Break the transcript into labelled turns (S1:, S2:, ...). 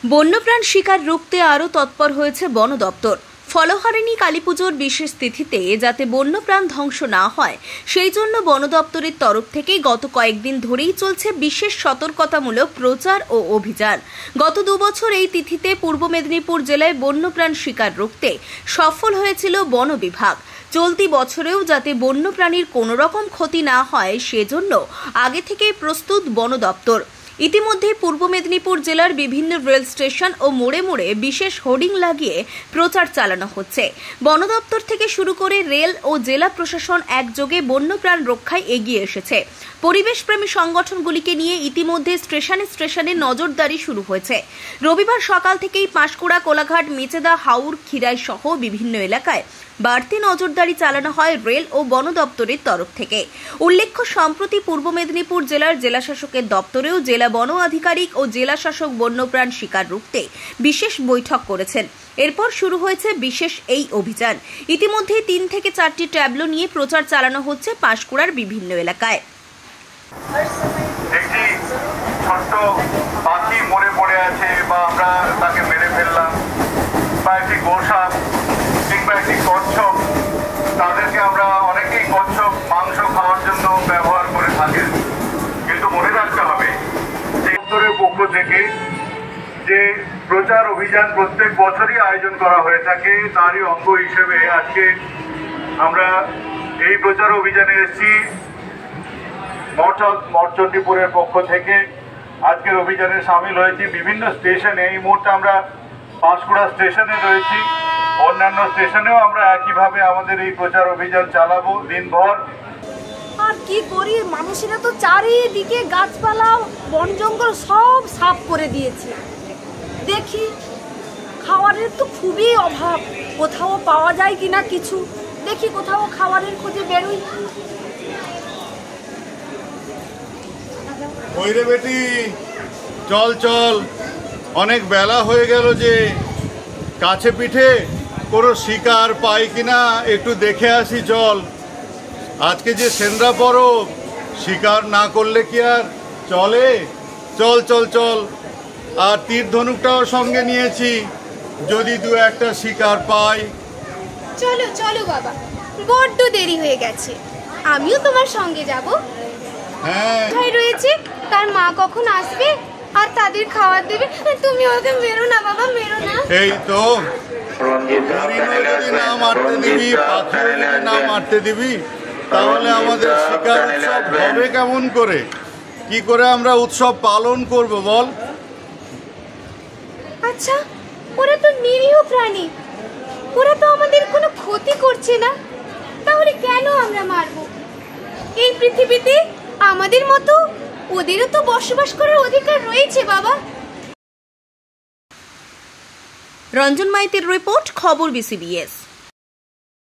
S1: বন্যপ্রাণ শিকার রুখতে আরও তৎপর হয়েছে বন দপ্তর। ফলহারিণী কালীপুজোর বিশেষ তিথিতে যাতে বন্যপ্রাণ ধ্বংস না হয় সেই জন্য বন দপ্তরের তরফ থেকে গত কয়েকদিন ধরেই চলছে বিশেষ সতর্কতামূলক প্রচার ও অভিযান। গত 2 বছর এই তিথিতে পূর্ব মেদিনীপুর জেলায় বন্যপ্রাণ শিকার রুখতে সফল হয়েছিল বন বিভাগ। চলতি বছরেও যাতে বন্যপ্রাণীর কোনো রকম ক্ষতি না হয় সেজন্য আগে থেকেই প্রস্তুত বন দপ্তর। ইতিমধ্যে পূর্ব মেদিনীপুর জেলার বিভিন্ন রেল স্টেশন ও মোড়ে মোড়ে বিশেষ হোর্ডিং লাগিয়ে প্রচার চালানো হচ্ছে। বন দপ্তর থেকে শুরু করে রেল ও জেলা প্রশাসন একযোগে বন্যপ্রাণ রক্ষায় এগিয়ে এসেছে। পরিবেশপ্রেমী সংগঠনগুলিকে নিয়ে ইতিমধ্যে স্টেশনে স্টেশনে নজরদারি শুরু হয়েছে। রবিবার সকাল থেকেই পাঁশকুড়া, কোলাঘাট, মেচেদা, হাওড়, খিরাই সহ বিভিন্ন এলাকায় বাড়তি নজরদারি চালানো হয় রেল ও বন দপ্তরের তরফ থেকে। উল্লেখ্য, সম্প্রতি পূর্ব মেদিনীপুর জেলার জেলাশাসকের দপ্তরেও জেলা বন আধিকারিক ও জেলাশাসক বন্যপ্রাণ শিকার রুখতে বিশেষ বৈঠক করেছেন। এরপর শুরু হয়েছে বিশেষ এই অভিযান। ইতিমধ্যে 3 থেকে 4টি ট্যাবলো নিয়ে প্রচার চালানো হচ্ছে পাঁশকুড়ার বিভিন্ন এলাকায়।
S2: একটি ছোট্ট পাখি মরে পড়ে আছে বা আমরা তাকে মেরে ফেললাম, বা একটি গোসাপ কিংবা একটি কচ্ছপ, তাদেরকে আমরা অনেকেই কচ্ছপ মাংস খাওয়ার জন্য ব্যবহার করে থাকেন। কিন্তু মনে রাখতে হবে যে দপ্তরের পক্ষ থেকে যে প্রচার অভিযান প্রত্যেক বছরই আয়োজন করা হয়ে থাকে, তারই অঙ্গ হিসেবে আজকে আমরা এই প্রচার অভিযানে এসেছি মঠচণ্ডীপুরের পক্ষ থেকে। আজকের অভিযানে সামিল হয়েছি বিভিন্ন স্টেশনে। এই মুহূর্তে আমরা পাঁশকুড়া স্টেশনে রয়েছি, অন্যান্য স্টেশনেও আমরা একইভাবে আমাদের এই প্রচার অভিযান চালাবো দিনভর।
S3: আর কি করি, মানুষেরা তো চারিদিকে গাছপালা, বন জঙ্গল সব সাফ করে দিয়েছে। দেখি খাবারের তো খুবই অভাব, কোথাও পাওয়া যায় কিনা কিছু, দেখি কোথাও খাবারের খোঁজে বেরোই।
S4: ওই রে বেটি, চল চল, অনেক বেলা হয়ে গেল যে, কাছে পিঠে কোনো শিকার পাই কিনা একটু দেখে আসি চল। আজকে যে সেন্দ্রা পরব, শিকার না করলে কি আর চলে? চল চল চল। আর তীর ধনুকটাও সঙ্গে নিয়েছি, যদি 2-1টা শিকার পাই।
S5: চলো চলো বাবা, বড্ড দেরি হয়ে গেছে, আমিও তোমার সঙ্গে যাব।
S4: হ্যাঁ,
S5: কোথায় রয়েছে, তার মা কখন আসবে আর তাদের খাবার দেবে? তুমি ওকে মেরো না বাবা, মেরো না।
S4: এই তো, যদি না মারতে দিবি, পাখিও যদি না মারতে দিবি, তাহলে আমাদের শিকার উৎসব হবে কেমন করে? কি করে আমরা উৎসব পালন করব বল?
S5: আচ্ছা, ওরা তো নিরীহ প্রাণী, ওরা তো আমাদের কোনো ক্ষতি করছে না, তাহলে কেন আমরা মারবো? এই পৃথিবীতে আমাদের মতো ওদেরও তো বসবাস করার অধিকার রয়েছে বাবা।
S1: রঞ্জন মাইতির রিপোর্ট, খবর BCBS।